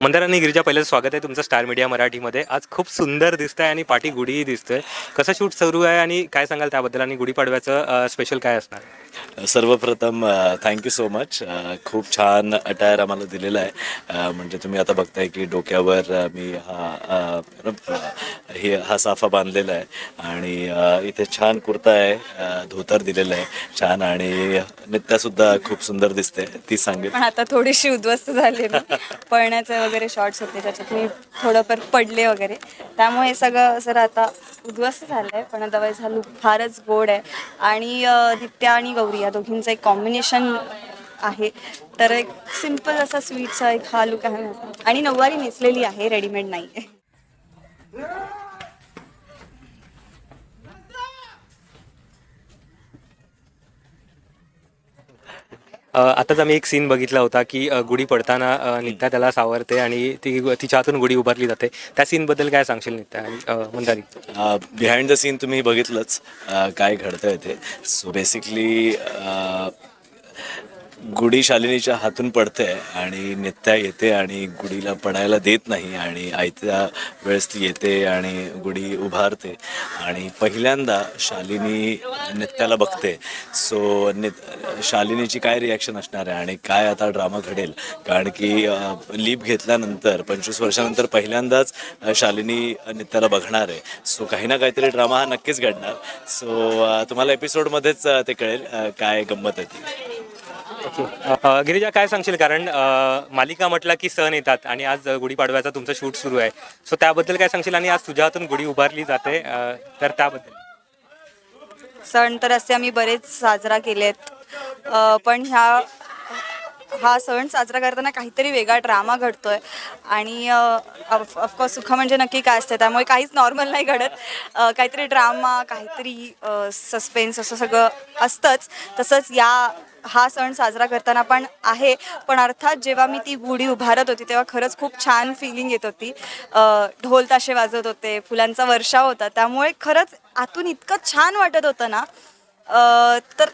मंदार आणि गिरिजा, पहिलं स्वागत आहे तुमचं स्टार मीडिया मराठीमध्ये. आज खूप सुंदर दिसतंय आणि पाठी गुढीही दिसतोय. कसं शूट सुरू आहे आणि काय सांगाल त्याबद्दल, आणि गुढीपाडव्याचं स्पेशल काय असणार? सर्वप्रथम थँक्यू सो मच. खूप छान अटायर आम्हाला दिलेला आहे. म्हणजे तुम्ही आता बघताय की डोक्यावर मी हा साफा बांधलेला आहे आणि इथे छान कुर्ता आहे, धोतर दिलेलं आहे छान, आणि नित्यासुद्धा खूप सुंदर दिसते, ती सांगेल. पण आता थोडीशी उद्ध्वस्त झाले मी. पळण्याचे वगैरे शॉर्ट्स होते त्याच्यात मी थोडंफार पडले वगैरे, त्यामुळे हे सगळं जरा आता उद्ध्वस्त झालं आहे. पण अदरवाईज हा लुक फारच गोड आहे आणि नित्या आणि गौरी या दोघींचं एक कॉम्बिनेशन आहे. तर एक सिम्पल असा स्वीटचा एक हा लुक आहे माझा. आणि नऊवारी नेसलेली आहे, रेडीमेड नाही आहे. आताच आम्ही एक सीन बघितला होता की गुढी पडताना नित्या त्याला सावरते आणि तिच्या हातून गुढी उभारली जाते. त्या सीनबद्दल काय सांगशील नित्या आणि मंदारी? बिहाइंड द सीन तुम्ही बघितलंच काय घडतंय ते. सो बेसिकली गुढी शालिनीच्या हातून पडते आणि नित्या येते आणि गुढीला पडायला देत नाही, आणि आयत्या वेळेस ती येते आणि गुढी उभारते आणि पहिल्यांदा शालिनी नित्याला बघते. सो शालिनीची काय रिॲक्शन असणार आहे आणि काय आता ड्रामा घडेल, कारण की लीप घेतल्यानंतर 25 वर्षानंतर पहिल्यांदाच शालिनी नित्याला बघणार आहे. सो काही ना काहीतरी ड्रामा हा नक्कीच घडणार. सो तुम्हाला एपिसोडमध्येच ते कळेल काय गंमत आहे ती. गिरिजा, काय सांगशील? कारण मालिका म्हटलं की सण येतात आणि आज गुढीपाडव्याचा तुमचं शूट सुरू आहे. सो त्याबद्दल काय सांगशील? आणि आज तुझ्या हातून गुढी उभारली जाते, तर त्याबद्दल? सण तर असे आम्ही बरेच साजरा केलेत, पण हा सण साजरा करताना काहीतरी वेगळा ड्रामा घडतोय. आणि ऑफकोर्स सुख म्हणजे नक्की काय असतं, त्यामुळे काहीच नॉर्मल नाही घडत. काहीतरी ड्रामा, काहीतरी सस्पेन्स असं सगळं असतंच. तसंच हा सण साजरा करताना पण आहे. पण अर्थात जेव्हा मी ती गुढी उभारत होती तेव्हा खरंच खूप छान फिलिंग येत होती. ढोल ताशे वाजत होते, फुलांचा वर्षाव होता, त्यामुळे खरंच आतून इतकं छान वाटत होतं ना. तर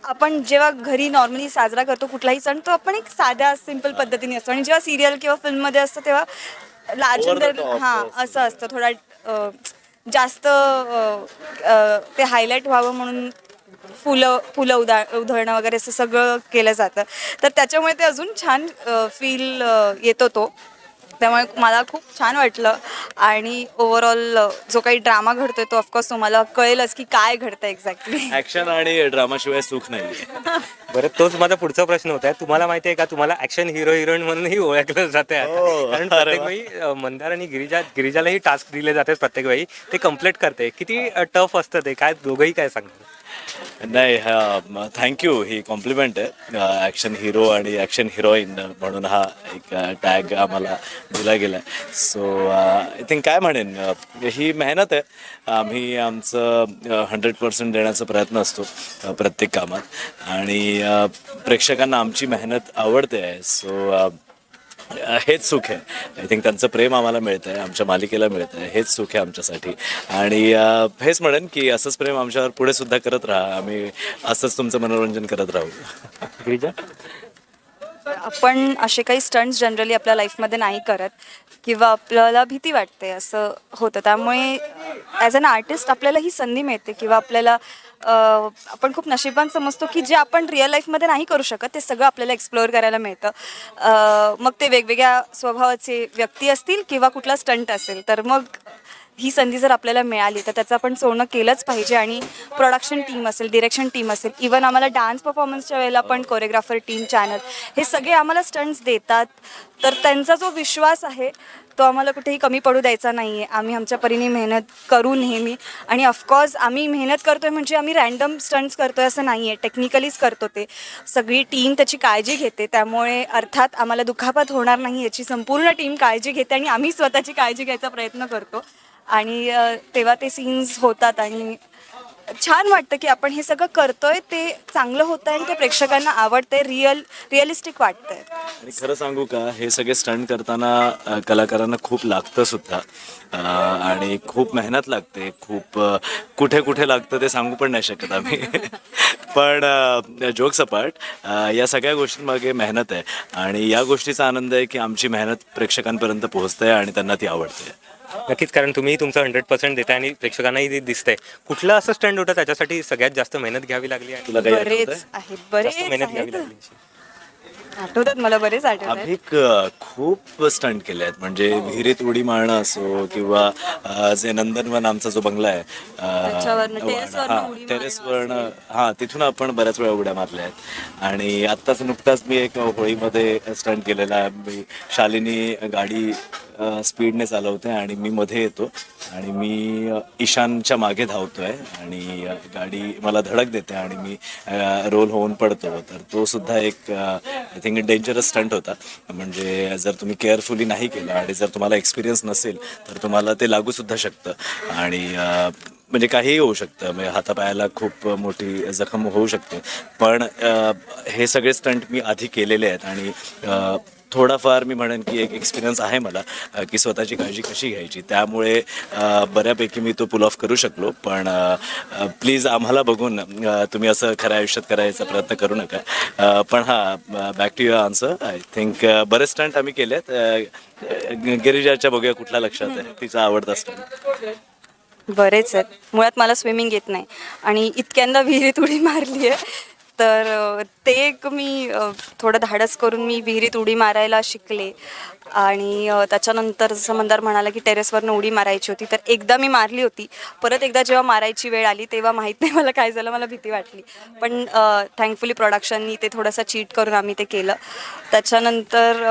आपण जेव्हा घरी नॉर्मली साजरा करतो कुठलाही सण, तो आपण एक साध्या सिंपल पद्धतीने असतो, आणि जेव्हा सिरियल किंवा फिल्ममध्ये असतं तेव्हा लार्जर हां असं असतं, थोडा जास्त ते हायलाईट व्हावं म्हणून फुलं उधळणं वगैरे असं सगळं केलं जातं. तर त्याच्यामुळे ते अजून छान फील येतो तो. त्यामुळे मला खूप छान वाटलं. आणि ओव्हरऑल जो काही ड्रामा घडतोय तो ऑफकोर्स तुम्हाला कळेलच की काय घडतं एक्झॅक्टली. ॲक्शन आणि ड्रामाशिवाय सुख नाही. बरं, तोच माझा पुढचा प्रश्न होता. तुम्हाला माहिती आहे का, तुम्हाला ॲक्शन हिरोईन म्हणूनही ओळखलं जाते आता. कारण प्रत्येक वेळी मंदार आणि गिरिजालाही टास्क दिले जाते, प्रत्येक वेळी ते कम्प्लीट करते. किती टफ असतं ते, काय दोघंही काय सांगतात? नाही, थँक्यू, ही कॉम्प्लिमेंट आहे. ॲक्शन हिरो आणि ॲक्शन हिरोईन म्हणून हा एक टॅग आम्हाला दिला गेला आहे. सो आय थिंक काय म्हणेन, ही मेहनत आहे. आम्ही आमचं 100% देण्याचा प्रयत्न असतो प्रत्येक कामात, आणि प्रेक्षकांना आमची मेहनत आवडते आहे. सो हेच सुख आहे. आय थिंक त्यांचं प्रेम आम्हाला मिळतं आहे, आमच्या मालिकेला मिळतं आहे, हेच सुख आहे आमच्यासाठी. आणि हेच म्हणेन की असंच प्रेम आमच्यावर पुढे सुद्धा करत राहा. आम्ही असंच तुमचं मनोरंजन करत राहू. गिरिजा? आपण असे काही स्टंट्स जनरली आपल्या लाईफमध्ये नाही करत, किंवा आपल्याला भीती वाटते असं होतं. त्यामुळे ॲज अन आर्टिस्ट आपल्याला ही संधी मिळते, किंवा आपल्याला आपण खूप नशिबान समजतो की जे आपण रिअल लाईफमध्ये नाही करू शकत ते सगळं आपल्याला एक्सप्लोअर करायला मिळतं. मग ते वेगवेगळ्या स्वभावाचे व्यक्ती असतील किंवा कुठला स्टंट असेल, तर मग ही संधी जर आपल्याला मिळाली तर त्याचं आपण सोनं केलंच पाहिजे. आणि प्रोडक्शन टीम असेल, डिरेक्शन टीम असेल, इवन आम्हाला डान्स परफॉर्मन्सच्या वेळेला पण कोरिओग्राफर टीम, चॅनल, हे सगळे आम्हाला स्टंट्स देतात. तर त्यांचा जो विश्वास आहे तो आम्हाला कुठेही कमी पडू द्यायचा नाही आहे. आम्ही आमच्या परीने मेहनत करू नेहमी. आणि ऑफकोर्स आम्ही मेहनत करतो आहे म्हणजे आम्ही रँडम स्टंट्स करतो आहे असं नाही आहे, टेक्निकलीच करतो. ते सगळी टीम त्याची काळजी घेते, त्यामुळे अर्थात आम्हाला दुखापत होणार नाही याची संपूर्ण टीम काळजी घेते, आणि आम्ही स्वतःची काळजी घ्यायचा प्रयत्न करतो. आणि तेव्हा ते सीन्स होतात आणि छान वाटतं की आपण हे सगळं करतोय ते चांगलं होतं आणि ते प्रेक्षकांना आवडतंय, रिअलिस्टिक वाटतंय. आणि खरं सांगू का, हे सगळे स्टंट करताना कलाकारांना खूप लागतं सुद्धा, आणि खूप मेहनत लागते. खूप कुठे कुठे लागतं ते सांगू पण नाही शकत आम्ही. पण जोक सपाट, या सगळ्या गोष्टींमागे मेहनत आहे आणि या गोष्टीचा आनंद आहे की आमची मेहनत प्रेक्षकांपर्यंत पोहोचते आहे आणि त्यांना ती आवडते. नक्कीच, कारण तुम्ही तुमचं 100% देताय आणि प्रेक्षकांनाही ते दिसतंय. कुठलं असं स्टंट होतं त्याच्यासाठी सगळ्यात जास्त मेहनत घ्यावी लागली आणि तुला काही बरेच आठवतंय? आहेत, जास्त बरेच मेहनत घ्यावी आहेत. लागली? आठवतात मला, बरेच आठवतात. आम्ही खूप स्टंट केले आहेत, म्हणजे विहिरीत उडी मारणं असो किंवा जे नंदनवन आमचा जो बंगला आहे त्याच्यावरनं टेरेसवरनं उडी मारणं टेरेसवरनं, हां तिथून आपण बऱ्याच वेळा उड्या मारल्या आहेत. आणि आत्ताच नुकताच मी एक होळीमध्ये स्टंट केलेला आहे. मी शालिनी गाडी स्पीडने चालवते आणि मी मध्ये येतो आणि मी ईशानच्या मागे धावतोय आणि गाडी मला धडक देते आणि मी रोल होऊन पडतो. तर तो सुद्धा एक आय थिंक डेंजरस स्टंट होता. म्हणजे जर तुम्ही केअरफुली नाही केलं आणि जर तुम्हाला एक्सपिरियन्स नसेल तर तुम्हाला ते लागू सुद्धा शकतं आणि म्हणजे काहीही होऊ शकतं. म्हणजे हातापायाला खूप मोठी जखम होऊ शकते. पण हे सगळे स्टंट मी आधी केलेले आहेत आणि थोडाफार मी म्हणेन की एक एक्सपिरियन्स आहे मला की स्वतःची काळजी कशी घ्यायची. त्यामुळे बऱ्यापैकी मी तो पुल ऑफ करू शकलो. पण प्लीज आम्हाला बघून तुम्ही असं खऱ्या आयुष्यात करायचा प्रयत्न करू नका. पण हां, back to your answer, I think बरेच स्टंट आम्ही केले आहेत. गिरिजाच्या बघूया कुठला लक्षात आहे तिचा आवडता स्टंट. बरेच आहेत. मुळात मला स्विमिंग येत नाही आणि इतक्यांदा विहिरीत उडी मारली आहे, तर ते एक मी थोडं धाडस करून मी विहिरीत उडी मारायला शिकले. आणि त्याच्यानंतर जसं मंदार म्हणाला की टेरेसवरनं उडी मारायची होती, तर एकदा मी मारली होती. परत एकदा जेव्हा मारायची वेळ आली तेव्हा माहीत नाही मला काय झालं, मला भीती वाटली. पण थँकफुली प्रोडक्शननी ते थोडंसं चीट करून आम्ही ते केलं. त्याच्यानंतर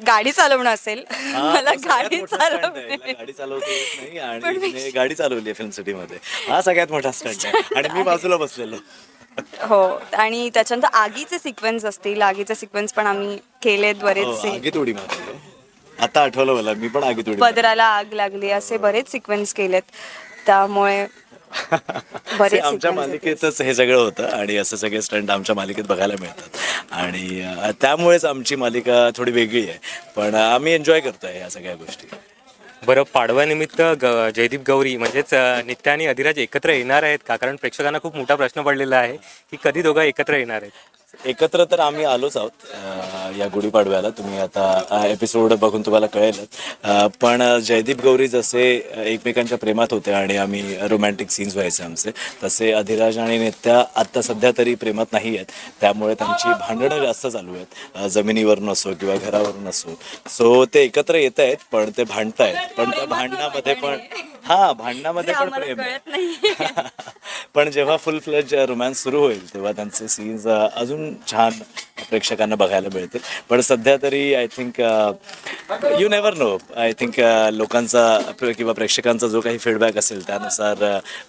गाडी चालवणं असेल, मला गाडी चालवणे, गाडी चालवता येत नाही आणि तिने गाडी चालवली आहे फिल्म सिटीमध्ये. हा सगळ्यात मोठा स्टंट आहे आणि मी बाजूला बसलेलो. हो. आणि त्याच्यानंतर आगीचे सिक्वेन्स असतील, आगीचे सिक्वेन्स पण आम्ही केलेत बरेचसे. आगीत उडी मारली. आता आठवलं मला, मी पण आगीत उडी मारली. पदराला आग लागली, असे बरेच सिक्वेन्स केलेत. त्यामुळे बरेच आमच्या sequence मालिकेतच हे सगळं होतं आणि असं सगळे स्टंट आमच्या मालिकेत बघायला मिळतात आणि त्यामुळेच आमची मालिका थोडी वेगळी आहे. पण आम्ही एन्जॉय करतोय या सगळ्या गोष्टी. बरं, पाडव्यानिमित्त जयदीप गौरी म्हणजेच नित्या आणि अधिराज एकत्र येणार आहेत का? कारण प्रेक्षकांना खूप मोठा प्रश्न पडलेला आहे की कधी दोघं एकत्र येणार आहेत. एकत्र तर आम्ही आलोच आहोत या गुढीपाडव्याला. तुम्ही आता एपिसोड बघून तुम्हाला कळेलच. पण जयदीप गौरी जसे एकमेकांच्या प्रेमात होते आणि आम्ही रोमॅन्टिक सीन्स व्हायचे आमचे, तसे अधिराज आणि नित्या आत्ता सध्या तरी प्रेमात नाही आहेत. त्यामुळे त्यांची भांडणं जास्त चालू आहेत, जमिनीवरून असो किंवा घरावरून असो. सो ते एकत्र येत आहेत पण ते भांडत आहेत. पण त्या भांडणामध्ये पण भांडणामध्ये पण प्रेम आहे. पण जेव्हा फुल फ्लेज रोमॅन्स सुरू होईल तेव्हा त्यांचे सीन्स अजून छान प्रेक्षकांना बघायला मिळतील. पण सध्या तरी I think you never know, I think लोकांचा किंवा प्रेक्षकांचा जो काही फीडबॅक असेल त्यानुसार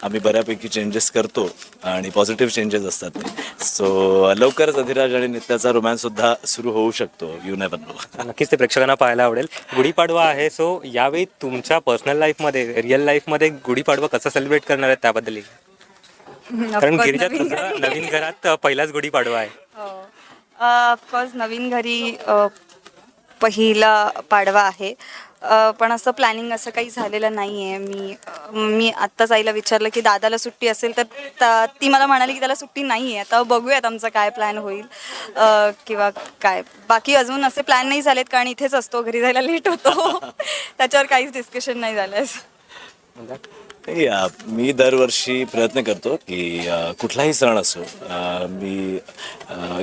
आम्ही बऱ्यापैकी चेंजेस करतो आणि पॉझिटिव्ह चेंजेस असतात ते. सो लवकरच अधिराज आणि नित्याचा रोमॅन्स सुद्धा सुरू होऊ शकतो, यू नेवर नो. नक्कीच ते प्रेक्षकांना पाहायला आवडेल. गुढीपाडवा आहे, सो यावेळी तुमच्या पर्सनल लाईफमध्ये, रिअल लाईफमध्ये गुढीपाडवा कसं सेलिब्रेट करणार आहेत त्याबद्दल? कारण गिरिजा तुझं नवीन घरात पहिलाच गुढीपाडवा आहे. ऑफकोर्स नवीन घरी पहिला पाडवा आहे. पण असं प्लॅनिंग असं काही झालेलं नाही आहे. मी आत्ताच आईला विचारलं की दादाला सुट्टी असेल तर ती मला म्हणाली की त्याला सुट्टी नाही आहे. आता बघूयात आमचा काय प्लॅन होईल किंवा काय. बाकी अजून असे प्लॅन नाही झालेत कारण इथेच असतो, घरी जायला लेट होतो. त्याच्यावर काहीच डिस्कशन नाही झालं. मी दरवर्षी प्रयत्न करतो की कुठलाही सण असो मी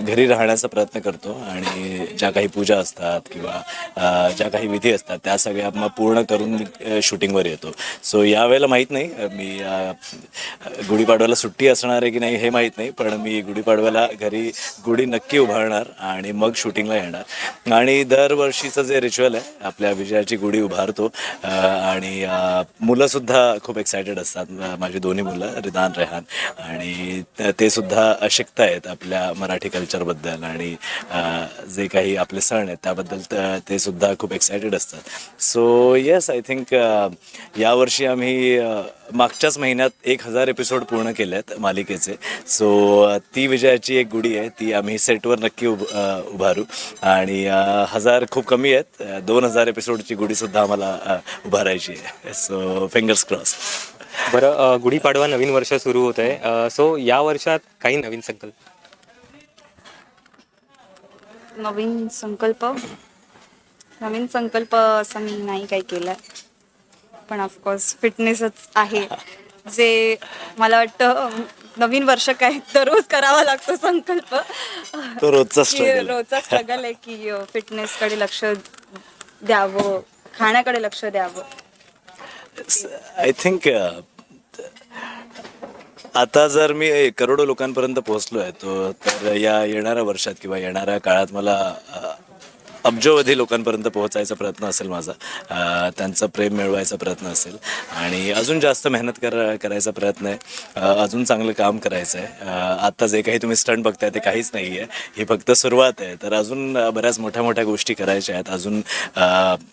घरी राहण्याचा प्रयत्न करतो आणि ज्या काही पूजा असतात किंवा ज्या काही विधी असतात त्या सगळ्या मग पूर्ण करून मी शूटिंगवर येतो. सो यावेळेला माहीत नाही मी गुढीपाडव्याला सुट्टी असणार आहे की नाही हे माहीत नाही, पण मी गुढीपाडव्याला घरी गुढी नक्की उभारणार आणि मग शूटिंगला येणार. आणि दरवर्षीचं जे रिच्युअल आहे, आपल्या विजयाची गुढी उभारतो आणि मुलंसुद्धा खूप एक्सायटेड असतात. माझी दोन्ही मुलं रिदान रेहान, आणि ते सुद्धा शिकतायत आपल्या मराठी कल्चरबद्दल आणि जे काही आपले सण आहेत त्याबद्दल ते सुद्धा खूप एक्सायटेड असतात. सो येस, आय थिंक यावर्षी आम्ही मागच्याच महिन्यात 1000 एपिसोड पूर्ण केले आहेत मालिकेचे. सो ती विजयाची एक गुढी आहे, ती आम्ही सेटवर नक्की उभारू. आणि 1000 खूप कमी आहेत, 2000 एपिसोडची गुढीसुद्धा आम्हाला उभारायची आहे. So fingers cross. बरं, गुढीपाडवा नवीन वर्ष सुरू होत आहे, सो या वर्षात काही नवीन संकल्प? नवीन संकल्प असं मी नाही काही केलं, पण ऑफकोर्स फिटनेसच आहे जे मला वाटतं नवीन वर्ष काय दररोज करावा लागतो संकल्प. तो रोजचा की struggle. रोजचा स्ट्रगल आहे की फिटनेसकडे लक्ष द्यावं, खाण्याकडे लक्ष द्यावं. आय थिंक आता जर मी करोडो लोकांपर्यंत पोहोचलोय तर या येणाऱ्या वर्षात किंवा येणाऱ्या काळात मला अब्जोवधी लोकांपर्यंत पोहोचायचा प्रयत्न असेल माझा. त्यांचं प्रेम मिळवायचा प्रयत्न असेल आणि अजून जास्त मेहनत करायचा प्रयत्न आहे. अजून चांगलं काम करायचं आहे. आता जे काही तुम्ही स्टंट बघताय ते काहीच नाही आहे, ही फक्त सुरुवात आहे. तर अजून बऱ्याच मोठ्या मोठ्या गोष्टी करायच्या आहेत. अजून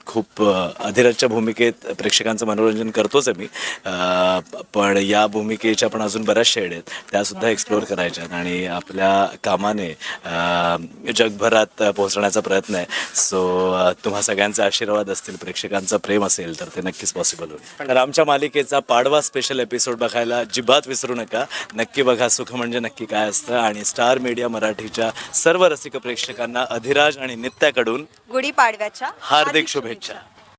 खूप अधिराजच्या भूमिकेत प्रेक्षकांचं मनोरंजन करतोच आहे मी, पण या भूमिकेच्या पण अजून बऱ्याच शेड आहेत, त्यासुद्धा एक्सप्लोअर करायच्या आहेत आणि आपल्या कामाने जगभरात पोहोचण्याचा प्रयत्न आहे. सो तुम्हा सगळ्यांचे आशीर्वाद असतील, प्रेक्षकांचं प्रेम असेल तर ते नक्कीच पॉसिबल होईल. तर आमच्या मालिकेचा पाडवा स्पेशल एपिसोड बघायला अजिबात विसरू नका. नक्की बघा सुख म्हणजे नक्की काय असतं. आणि स्टार मीडिया मराठीच्या सर्व रसिक प्रेक्षकांना अधिराज आणि नित्याकडून गुढीपाडव्याच्या हार्दिक शुभेच्छा.